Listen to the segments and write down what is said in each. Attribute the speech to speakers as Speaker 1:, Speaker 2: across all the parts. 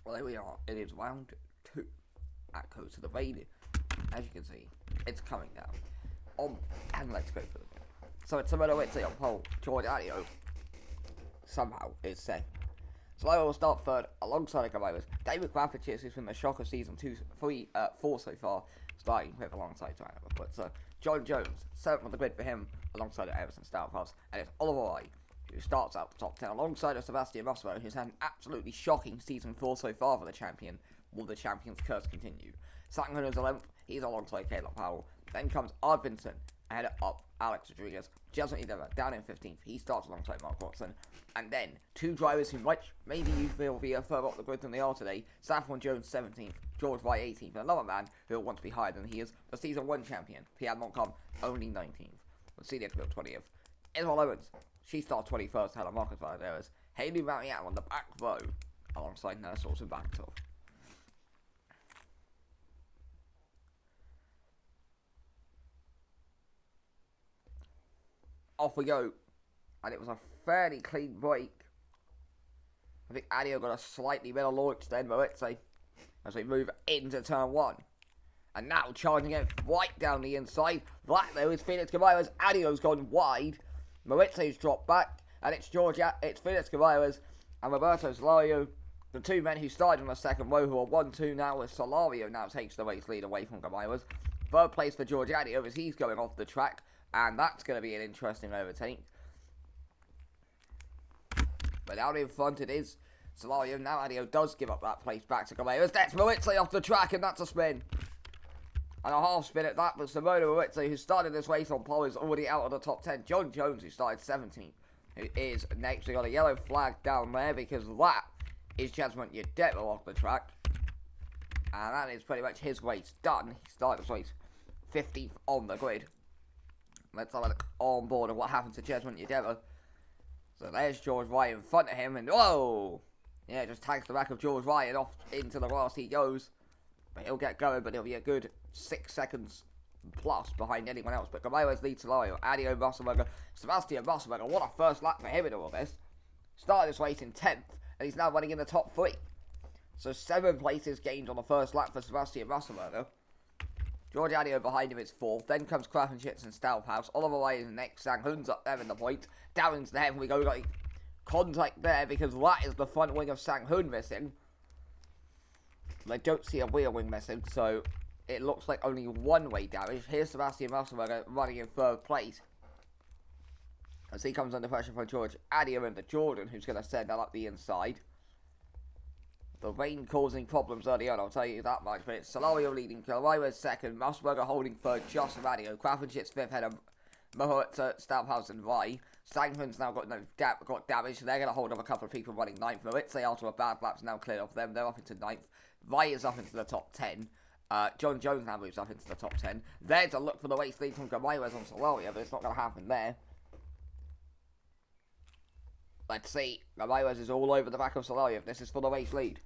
Speaker 1: Well, there we are. It is round 2 at COTA. The rain, as you can see, it's coming down. And let's go for it. So it's a WMT on pole. George Adio somehow is second. So I will start third alongside the Guerreros. David Graffichis, who's been the shock of season 4 so far, starting with alongside Tyler. But John Jones, 7th on the grid for him, alongside Everson Stouthouse. And it's Oliver Wright, who starts out the top 10 alongside Sebastian Rosberg, who's had an absolutely shocking season 4 so far for the champion. Will the champion's curse continue? Sackman is 11th, he's alongside Caleb Powell. Then comes Ard Vincent, ahead up Alex Rodriguez. Jasmine Endeavour down in 15th, he starts alongside Mark Watson. And then two drivers who maybe you feel will be further up the grid than they are today. Saffron Jones 17th, George Wright 18th, and another man who will want to be higher than he is, the season 1 champion, Pierre Montcalm, only 19th. We'll see the 20th. Isabel Owens, she starts 21st, ahead of Marcus Valderas. Haley Marianne on the back row, alongside Nursos and Backtoff. Off we go, and it was a fairly clean break. I think Adio got a slightly better launch than Moritz as we move into turn 1. And now charging it right down the inside. That though is Felix Caballeros. Adio's gone wide. Moritz dropped back, and it's Felix Caballeros and Roberto Solario, the two men who started on the second row, who are 1-2 now, as Solario now takes the race lead away from Caballeros. Third place for George Adio as he's going off the track. And that's going to be an interesting overtake. But out in front it is Solario. Now Adio does give up that place back to Caballeros. That's Moritz off the track, and that's a spin. And a half spin at that, but Simona Moritz, who started this race on pole, is already out of the top 10. John Jones, who started 17th, who is next. We got a yellow flag down there because that is Jasmine Yedetto off the track. And that is pretty much his race done. He started this race 15th on the grid. Let's have a look on board of what happened to Jasmine Yedetto. So there's George Ryan in front of him, and whoa! Yeah, just tags the back of George Ryan off into the grass he goes. But he'll get going, but he'll be a good 6 seconds plus behind anyone else. But Caballeros leads Solario, Adio Musselberger, Sebastian Musselberger. What a first lap for him in all this. Started this race in 10th, and he's now running in the top 3. So 7 places gained on the first lap for Sebastian Musselberger. George Adio behind him is 4th. Then comes Krafenschitz and Stouthouse. Oliver Wright is next. Sang Hun's up there in the point. Down into the head we go. We got contact there because that is the front wing of Sang Hun missing. I don't see a rear wing missing, so it looks like only one-way damage. Here's Sebastian Musselberger running in 3rd place as he comes under pressure from George Adio and the Jordan, who's going to send that up the inside. The rain causing problems early on, I'll tell you that much. But it's Solario leading, Caballeros 2nd, Musselberger holding 3rd, just from Adio. Krafenschitz 5th, head of Moritz, Stouthouse and Vai. Sangman's now got damage, so they're going to hold up a couple of people running 9th. Moritz, after a bad lap's now cleared off them, they're up into 9th. Vai is up into the top 10. John Jones now moves up into the top 10. There's a look for the race lead from Caballeros on Solario, but it's not going to happen there. Let's see. Caballeros is all over the back of Solario. This is for the race lead.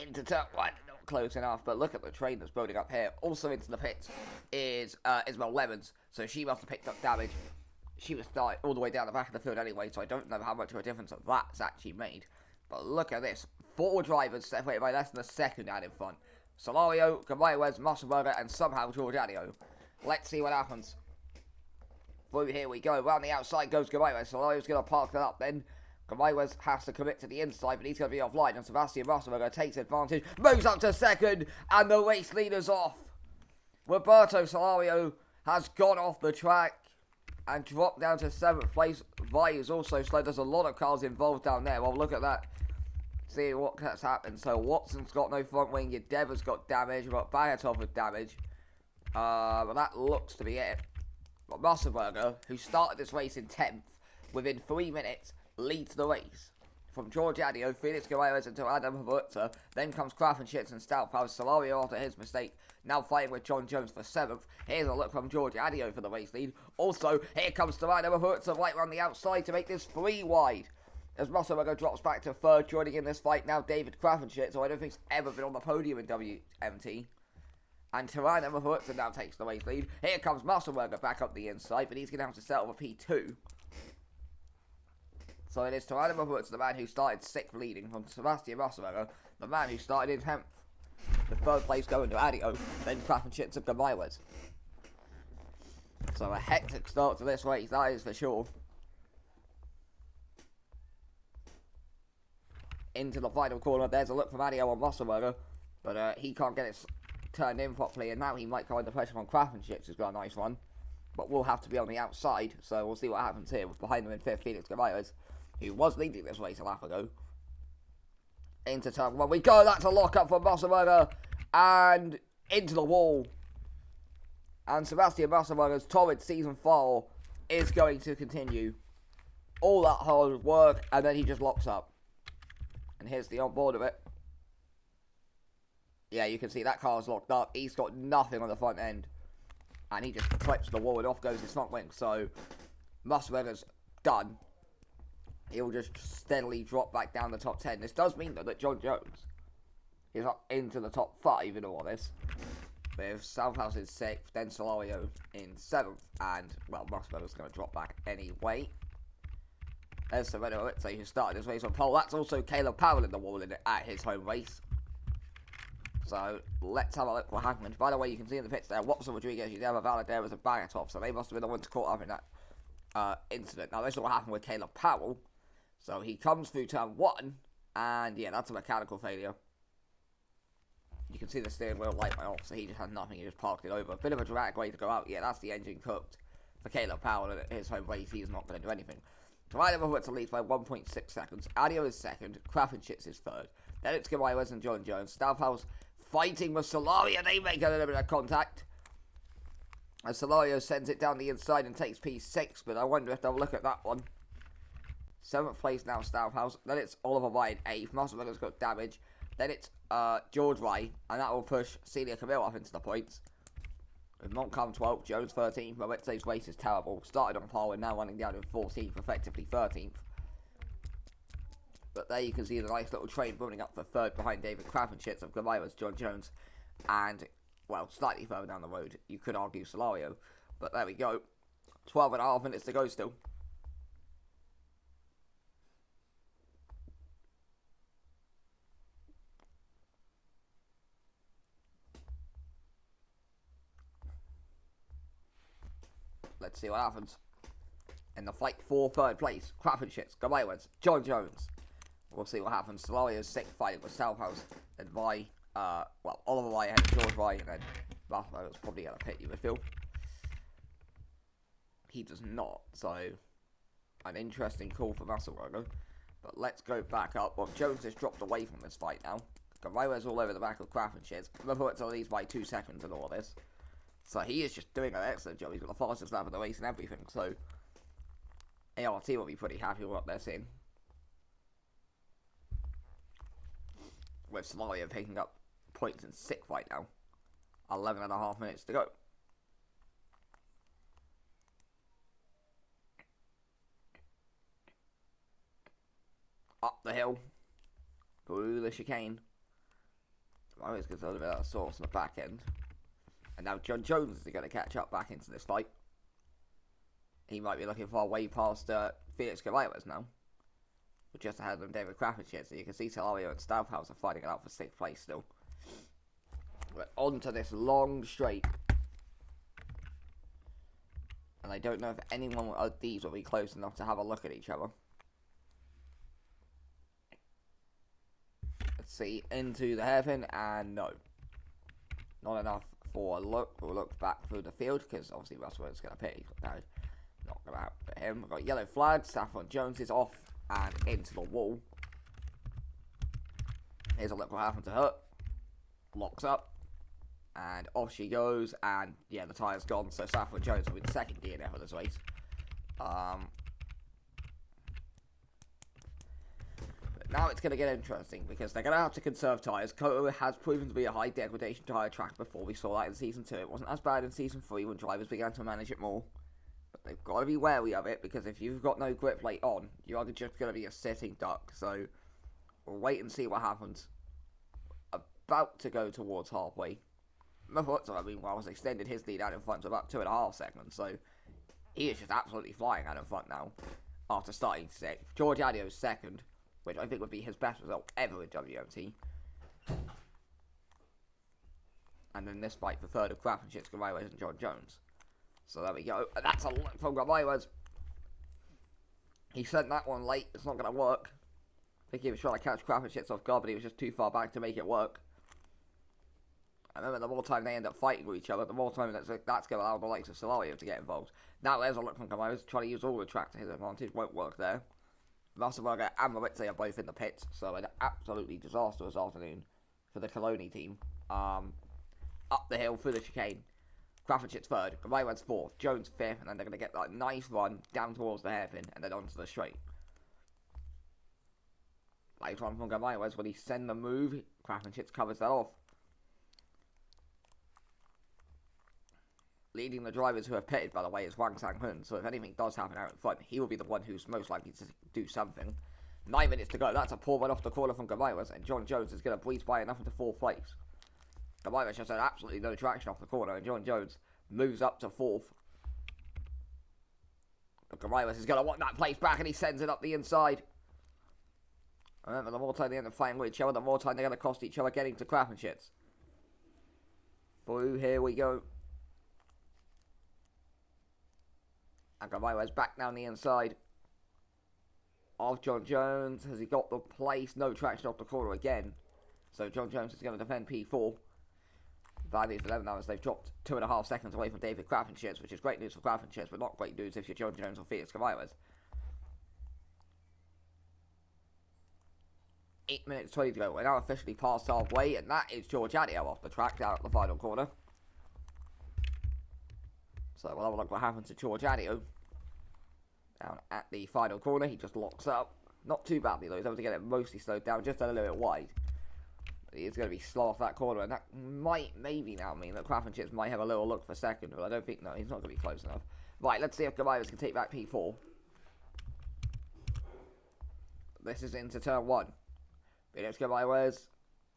Speaker 1: Into turn 1, not close enough, but look at the train that's building up here. Also into the pits is Isabel Lemons, so she must have picked up damage. She was starting all the way down the back of the field anyway, so I don't know how much of a difference that's actually made. But look at this. 4 drivers separated by less than a second out in front. Solario, Caballeros, Musselberger, and somehow George Adio. Let's see what happens. Through here we go. Around the outside goes Caballeros. Solario's going to park that up then. Caballeros has to commit to the inside, but he's going to be offline, and Sebastian Musselberger takes advantage, moves up to 2nd, and the race leader's off. Roberto Solario has gone off the track and dropped down to 7th place. Vai is also slow. There's a lot of cars involved down there. Well, look at that. See what has happened. So Watson's got no front wing. Yedetto's got damage. We've got Bagatov with damage. But that looks to be it. But Musselberger, who started this race in 10th, within 3 minutes, leads the race. From George Adio, Felix Caballeros into Adam Havertza. Then comes Krafenschitz and Stouthouse. Solario after his mistake. Now fighting with John Jones for 7th. Here's a look from George Adio for the race lead. Also, here comes Adam Havertza right around the outside to make this 3 wide. As Musselberger drops back to 3rd, joining in this fight now David Krafenschitz, who I don't think's ever been on the podium in WMT. And Tirana Havertza now takes the race lead. Here comes Musselberger back up the inside, but he's going to have to settle for P2. So it is Tyranno Woods, the man who started 6th leading from Sebastian Rosberg, the man who started in 10th. The 3rd place going to Adio, then Kraft and Shits and Gabaiwas. So a hectic start to this race, that is for sure. Into the final corner, there's a look from Adio on Rosberg, but he can't get it turned in properly, and now he might come under pressure from Kraft and Shits, who's got a nice one. But we'll have to be on the outside, so we'll see what happens here. Behind them in 5th, Felix Gabaiwas, who was leading this race a lap ago. Into turn 1 we go, that's a lock-up from Rosberg, and into the wall. And Sebastian Rosberg's torrid season 4 is going to continue. All that hard work, and then he just locks up. And here's the onboard of it. Yeah, you can see that car's locked up. He's got nothing on the front end. And he just clips the wall and off goes his front wing. So, Rosberg's done. He'll just steadily drop back down the top 10. This does mean, though, that John Jones is up into the top 5 in all this. With Southhouse in 6th, then Solario in 7th. And, well, Rosberg's going to drop back anyway. There's Sereno Ritze, who started his race on pole. That's also Caleb Powell in the wall at his home race. So, let's have a look what happened. By the way, you can see in the pits there, Watson Rodriguez, Yudema Valadero a bang at off, so they must have been the ones caught up in that incident. Now, this is what happened with Caleb Powell. So, he comes through turn 1, and yeah, that's a mechanical failure. You can see the steering wheel light went off, so he just had nothing, he just parked it over. A bit of a dramatic way to go out. Yeah, that's the engine cooked for Caleb Powell at his home race. He's not going to do anything. So, Adio Woods leads by 1.6 seconds. Adio is 2nd, Kraft and Shits is 3rd. Then it's Gabaiwas and John Jones. Stouthouse fighting with Solario, they make a little bit of contact. And Solario sends it down the inside and takes P6, but I wonder if they'll look at that one. 7th place now, Stouthouse. Then it's Oliver Ryan 8th. Rosberg's got damage. Then it's George Rye, and that will push Celia Camille up into the points. With Montcalm 12th, Jones 13th. Moritze's race is terrible. Started on pole and now running down in 14th, effectively 13th. But there you can see the nice little train building up for 3rd behind David Kraft and Shits of Gabaiwas, John Jones, and, well, slightly further down the road, you could argue Solario. But there we go. 12.5 minutes to go still. Let's see what happens. In the fight for 3rd place, Kraft and Shits, Gabaiwas, John Jones. We'll see what happens. Solario's 6th fighting with Southhouse. Then Rye, well, Oliver Rye ahead of George Rye, and then Rosberg's probably going to pit, you would feel. He does not, so an interesting call for Rosberg. But let's go back up. Well, Jones has dropped away from this fight now. Gabaiwas all over the back of Kraft and Shits. Roberto leads by 2 seconds in all this. So he is just doing an excellent job. He's got the fastest lap of the race and everything. So ART will be pretty happy with what they're seeing. With Solario picking up points in 6th right now. 11.5 minutes to go. Up the hill. Through the chicane. Always gets a little bit of sauce on the back end. And now John Jones is going to catch up back into this fight. He might be looking far way past Felix Gabaiwas now. But just ahead of them, David Kraft and Shits. So you can see Solario and Stouthouse are fighting it out for 6th place still. We're on to this long straight. And I don't know if anyone of these will be close enough to have a look at each other. Let's see, into the hairpin, and no. Not enough for a look. We'll look back through the field, because obviously Rosberg's going to pit. No, not going to happen for him. We've got yellow flag, Saffron Jones is off, and into the wall. Here's a look what happened to her. Locks up. And off she goes. And yeah, the tyre's gone. So Saffron Jones will be the 2nd DNF of this race. But now it's going to get interesting because they're going to have to conserve tyres. COTA has proven to be a high degradation tyre track before. We saw that in Season 2. It wasn't as bad in Season 3 when drivers began to manage it more. But they've got to be wary of it because if you've got no grip plate on, you are just going to be a sitting duck. So we'll wait and see what happens. About to go towards halfway. I mean, was extended his lead out in front to about 2.5 seconds. So he is just absolutely flying out in front now. after starting 6th. George Adio's 2nd, which I think would be his best result ever in WMT. And then this fight for 3rd of Krafenschitz, Ramirez and John Jones. So there we go. And that's a look from Ramirez. He sent that one late. It's not going to work. I think he was trying to catch Krafenschitz off guard, but he was just too far back to make it work. I remember the more time they end up fighting with each other, the more time that's going to allow the likes of Solario to get involved. Now there's a look from Ramirez trying to use all the track to his advantage. Won't work there. Massenberger and Moritz are both in the pits, so an absolutely disastrous afternoon for the Coloni team. Up the hill through the chicane. Krafenschitz 3rd, Ramirez 4th, Jones 5th, and then they're going to get that nice run down towards the hairpin and then onto the straight. Nice one from Ramirez when he sends the move. Krafenschitz covers that off. Leading the drivers who have pitted, by the way, is Wang Sang-hun, so if anything does happen out in front, he will be the one who's most likely to do something. 9 minutes to go. That's a poor one off the corner from Ramirez, and John Jones is going to breeze by enough into 4th place. Ramirez just had absolutely no traction off the corner, and John Jones moves up to 4th. But Ramirez is going to want that place back, and he sends it up the inside. Remember, the more time they end up fighting with each other, the more time they're going to cost each other getting to Krafenschitz. Through, here we go. And Ramirez back down the inside of John Jones. Has he got the place? No traction off the corner again. So John Jones is going to defend P4. Bad news for them now as they've dropped 2.5 seconds away from David Krafenschitz, which is great news for Krafenschitz, but not great news if you're John Jones or Felix Ramirez. 8 minutes 20 to go. We're now officially past halfway, and that is George Adio off the track down at the final corner. So we'll have a look what happens to George Adio. Down at the final corner, he just locks up. Not too badly though, he's able to get it mostly slowed down, just a little bit wide. He is going to be slow off that corner, and that might maybe now mean that Krafenschitz might have a little look for 2nd, but I don't think, no, he's not going to be close enough. Right, let's see if Ramirez can take back P4. This is into turn 1. Felix Ramirez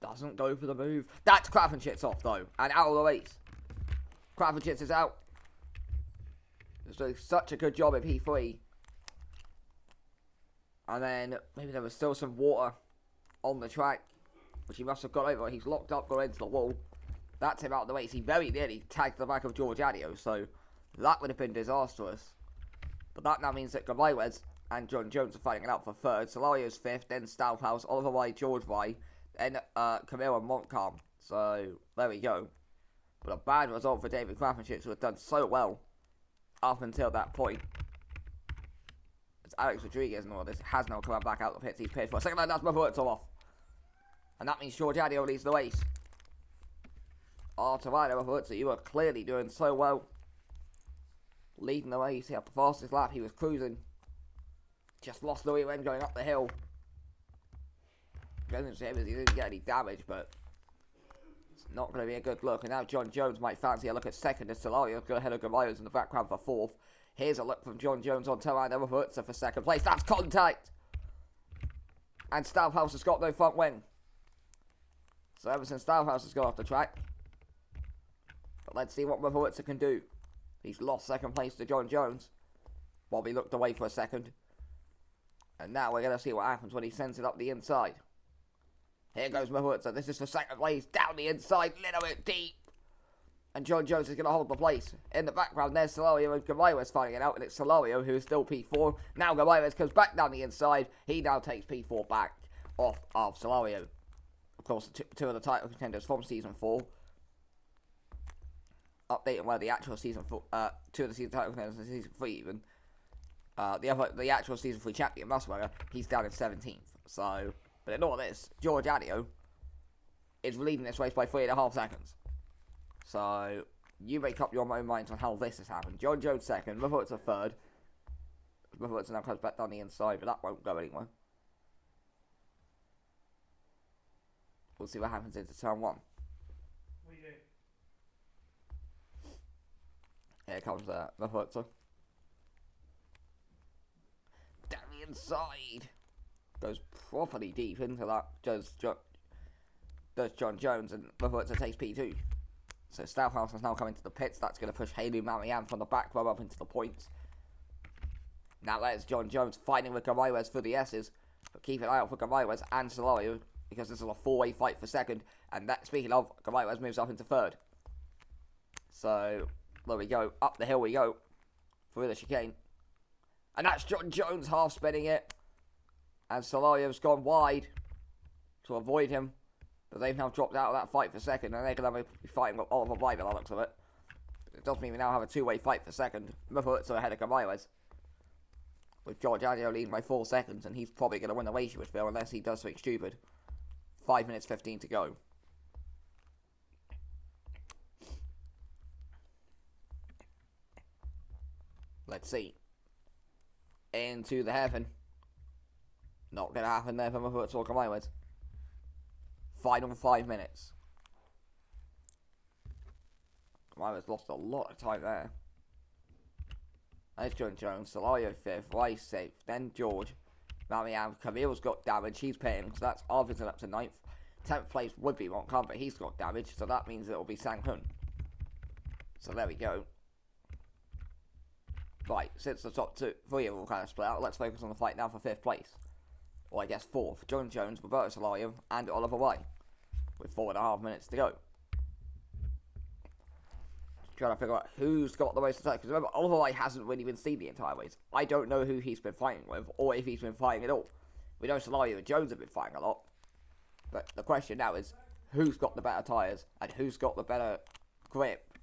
Speaker 1: doesn't go for the move. That's Krafenschitz off though, and out of the race. Krafenschitz is out. He's doing such a good job at P3. And then maybe there was still some water on the track, which he must have got over. He's locked up, going into the wall. That's him out of the race. He very nearly tagged the back of George Adio, so that would have been disastrous. But that now means that Ramirez and John Jones are fighting it out for 3rd. Solario's 5th, then Staufhaus, Oliver White, George White, then Camille and Montcalm. So there we go. But a bad result for David Krafenschitz, who had done so well up until that point. It's Alex Rodriguez and all this has now come back out of the pits. He's paid for a second, and that's Motorsport off. And that means George Adio leads the race. After that, Motorsport, you were clearly doing so well. Leading the race, he had the fastest lap, he was cruising. Just lost the rear end going up the hill. Goes into him as he didn't get any damage, but it's not going to be a good look. And now John Jones might fancy a look at 2nd as Solario go ahead of Ramirez in the background for 4th. Here's a look from John Jones on Terran Everhutzer for 2nd place. That's contact! And Staufhaus has got no front wing. So ever since Staufhaus has got off the track. But let's see what Everhutzer can do. He's lost 2nd place to John Jones. Bobby looked away for a second. And now we're going to see what happens when he sends it up the inside. Here goes Mahutza. This is for 2nd place. Down the inside. Little bit deep. And John Jones is going to hold the place. In the background, there's Solario and Ramirez fighting it out. And it's Solario who is still P4. Now Ramirez comes back down the inside. He now takes P4 back off of Solario. Of course, two of the title contenders from Season 4. Updating where the actual Season 4... two of the season title contenders in Season 3 even. The actual Season 3 champion, Musburger, he's down in 17th. So, but in all this, George Adio is leading this race by 3.5 seconds. So, you make up your own minds on how this has happened. John Jones 2nd, Mahutza 3rd. Mahutza now comes back down the inside, but that won't go anywhere. We'll see what happens into turn 1.
Speaker 2: What are you doing?
Speaker 1: Here comes Mahutza. Down the inside. Goes properly deep into that. Does John Jones, and Mahutza takes P2. So Staufhaus has now come into the pits. That's going to push Haley Marianne from the back row up into the points. Now there's John Jones fighting with Gamaywez for the S's. But keep an eye out for Gamaywez and Solario, because this is a four-way fight for second. And that, speaking of, Gamaywez moves up into third. So, there we go. Up the hill we go. Through the chicane. And that's John Jones half spinning it. And Solario's gone wide to avoid him. But they've now dropped out of that fight for second. And they're going to be fighting with Oliver White by the looks of it. It does mean we now have a two-way fight for second. Motorsport ahead of Gamaywez. With George Adio leading by 4 seconds. And he's probably going to win the race, you would feel, unless he does something stupid. 5 minutes 15 to go. Let's see. Into the heaven. Not going to happen there for Motorsport or Gamaywez. Final 5 minutes. Gamaywez lost a lot of time there. There's John Jones, Solario 5th, Rice safe, then George. Marianne, Camille's got damage, he's paying, so that's Arvidsson up to 9th. 10th place would be Montcalm, but he's got damage, so that means it'll be Sang Hun. So there we go. Right, since the top 3 have all kind of split out, let's focus on the fight now for 5th place. Or I guess 4th. John Jones, Roberto Solario, and Oliver White. With 4.5 minutes to go. Trying to figure out who's got the most attack. Because remember, Oliver White hasn't really been seen the entire race. I don't know who he's been fighting with, or if he's been fighting at all. We know Solario and Jones have been fighting a lot. But the question now is, who's got the better tyres, and who's got the better grip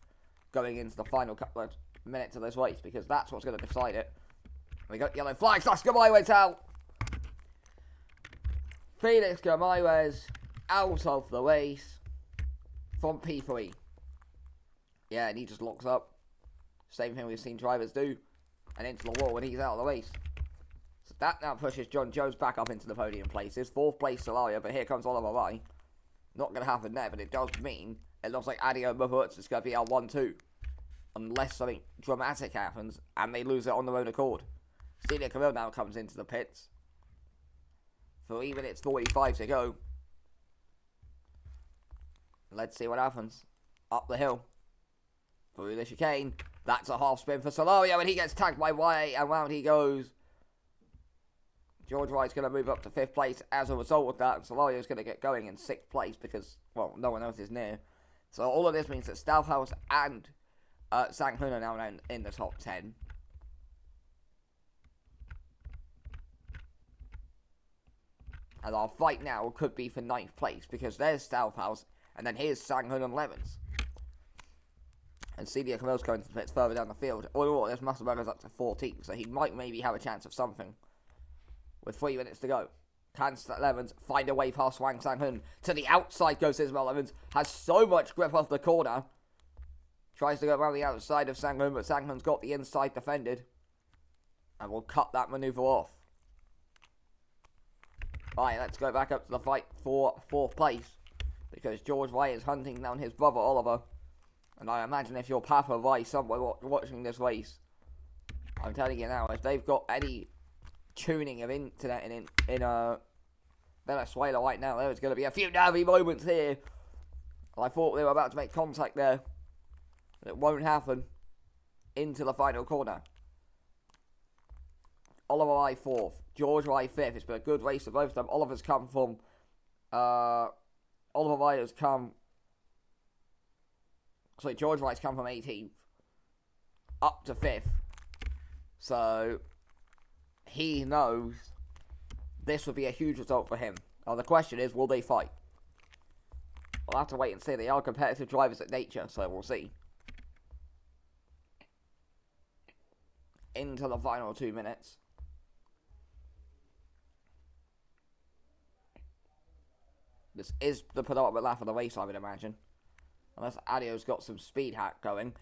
Speaker 1: going into the final couple of minutes of this race, because that's what's going to decide it. We got yellow flags, that's Gamaywez out! Felix Gamaywez out of the race from P3. Yeah, and he just locks up. Same thing we've seen drivers do. And into the wall when he's out of the race. So that now pushes John Jones back up into the podium places. 4th place Solario, but here comes Oliver Rye. Not going to happen there, but it does mean it looks like Adio Motorsport is going to be our 1-2. Unless something dramatic happens and they lose it on their own accord. Celia Camille now comes into the pits. 3 minutes 45 to go. Let's see what happens. Up the hill. Through the chicane. That's a half spin for Solario, and he gets tagged by White, and round he goes. George Wright's going to move up to 5th place as a result of that, and Solario's going to get going in 6th place because, well, no one else is near. So all of this means that Stouthouse and Sang Hun are now in the top 10. And our fight now could be for 9th place, because there's Stouthouse, and then here's Sang Hun on 11th. And Celia Camille's going to the pits further down the field. All in all, this Musselburger's up to 14, so he might maybe have a chance of something. With 3 minutes to go. Can Evans find a way past Wang Sang Hun? To the outside goes Ismail Evans. Has so much grip off the corner. Tries to go around the outside of Sang Hun, but Sang Hun's got the inside defended. And will cut that manoeuvre off. Right, let's go back up to the fight for 4th place. Because George White is hunting down his brother Oliver. And I imagine if you're Papa Rice somewhere watching this race, I'm telling you now, if they've got any tuning of internet in Venezuela right now, there's going to be a few nervy moments here. I thought they were about to make contact there. But it won't happen. Into the final corner. Oliver Rye 4th. George Rye 5th. It's been a good race for both of them. Oliver Rye has come... So George Wright's come from 18th up to 5th. So he knows this would be a huge result for him. Now the question is, will they fight? We'll have to wait and see. They are competitive drivers at nature, so we'll see. Into the final 2 minutes. This is the penultimate lap of the race, I would imagine. Unless Adio's got some speed hack going.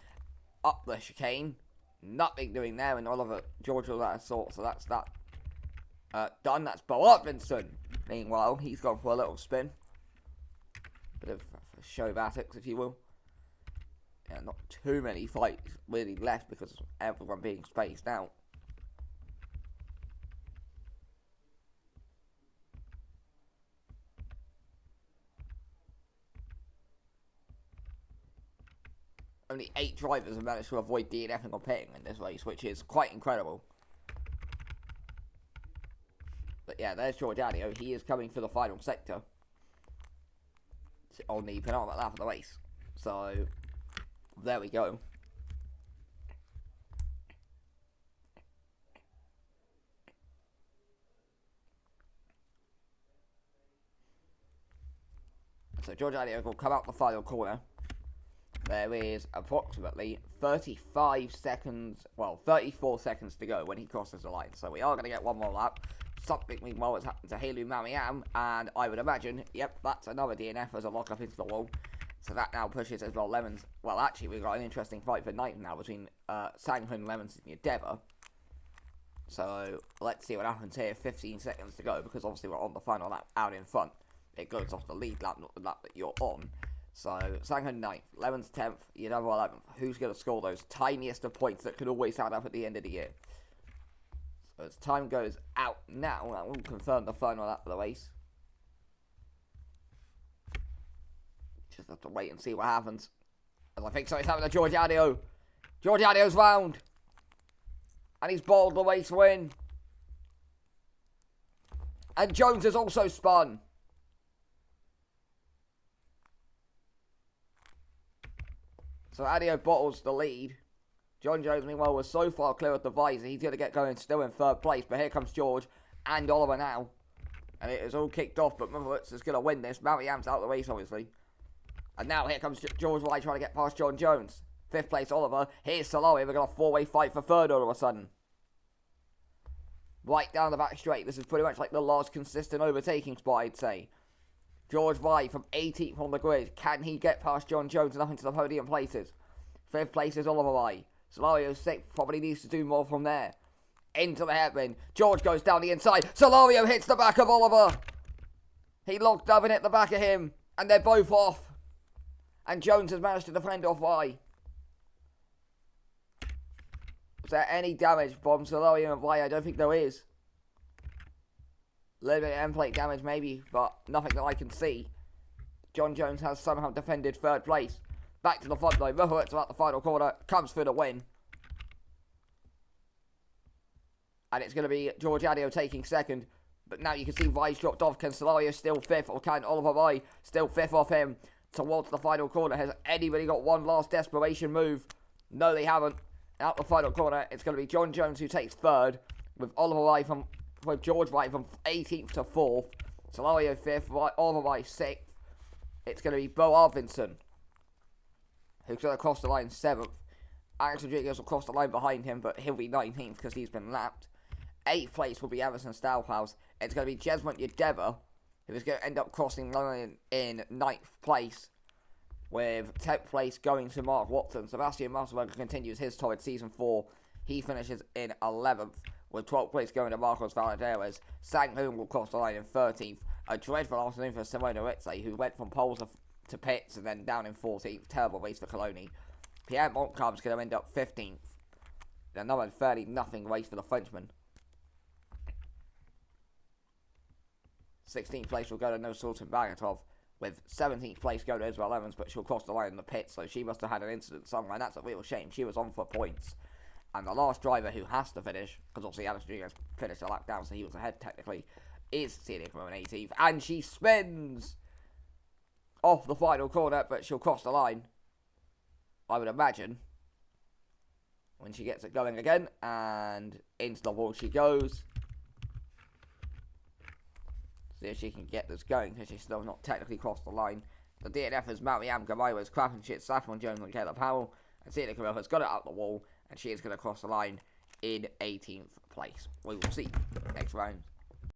Speaker 1: Up the chicane. Nothing doing there, and George was out of sort, so that's that. Done. That's Bo Atkinson. Meanwhile, he's gone for a little spin. Bit of showbatics, if you will. Yeah, not too many fights really left because of everyone being spaced out. Only 8 drivers have managed to avoid DNFing or pitting in this race, which is quite incredible. But yeah, there's George Adio. He is coming for the final sector on the penultimate lap of the race. So, there we go. So George Adio will come out the final corner. There is approximately 35 seconds, well, 34 seconds to go when he crosses the line. So we are going to get one more lap. Something meanwhile has happened to Haley Mariam, and I would imagine, yep, that's another DNF as a lock up into the wall. So that now pushes as well Lemons. Well, actually, we've got an interesting fight for ninth now between Sanghun, Lemons, and Yadeva. So let's see what happens here. 15 seconds to go, because obviously we're on the final lap out in front. It goes off the lead lap, not the lap that you're on. So, Sanghun 9th, Lemons 10th, Yadeva 11th. Who's going to score those tiniest of points that could always add up at the end of the year? So, as time goes out now, that will confirm the final lap of the race. Just have to wait and see what happens. As I think so, it's happening to George Adio. George Adio's round. And he's bowled the race win. And Jones has also spun. So Adio bottles the lead. John Jones, meanwhile, was so far clear of the visor, he's going to get going still in third place. But here comes George and Oliver now. And it is all kicked off, but Motherwoods is going to win this. Mariam's out of the race, obviously. And now here comes George White trying to get past John Jones. Fifth place, Oliver. Here's Solari. We've got a four-way fight for third all of a sudden. Right down the back straight. This is pretty much like the last consistent overtaking spot, I'd say. George White from 18th on the grid. Can he get past John Jones and up into the podium places? Fifth place is Oliver White. Solario 6th. Probably needs to do more from there. Into the hairpin. George goes down the inside. Solario hits the back of Oliver. He locked up and hit the back of him. And they're both off. And Jones has managed to defend off White. Is there any damage from Solario and White? I don't think there is. A little bit of end plate damage maybe, but nothing that I can see. John Jones has somehow defended third place. Back to the front though. Motherwoods about the final corner. Comes for the win. And it's going to be George Adio taking second. But now you can see Vice dropped off. Can Solario still fifth? Or can Oliver Vai still fifth off him? Towards the final corner. Has anybody got one last desperation move? No, they haven't. Out the final corner, it's going to be John Jones who takes third. With Oliver Vai with George White from 18th to 4th. Solario 5th, Oliver White 6th. It's going to be Bo Arvinson, who's going to cross the line 7th. Alex Rodriguez will cross the line behind him, but he'll be 19th because he's been lapped. 8th place will be Everson Stouthouse. It's going to be Jesmond Yadeva, who is going to end up crossing the line in 9th place, with 10th place going to Mark Watson. Sebastian Musselberger continues his torrid season 4. He finishes in 11th. With 12th place going to Marcos Valadares. Sanghun will cross the line in 13th. A dreadful afternoon for Simona Ritze, who went from pole to pits and then down in 14th. Terrible race for Coloni. Pierre Montcalm's going to end up 15th. Another fairly nothing race for the Frenchman. 16th place will go to No Sultan Bagatov. With 17th place going to Isabel Evans, but she'll cross the line in the pits, so she must have had an incident somewhere, and that's a real shame. She was on for points. And the last driver who has to finish, because obviously Alex Rodriguez finished a lap down, so he was ahead technically, is Celia Cameron 18th. And she spins off the final corner, but she'll cross the line, I would imagine, when she gets it going again. And into the wall she goes. See if she can get this going, because she's still not technically crossed the line. The DNF is Mariam Gamayo, Crap and Shit, Saffron Jones and Caleb Powell. And Celia Cameron has got it out the wall. And she is going to cross the line in 18th place. We will see next round.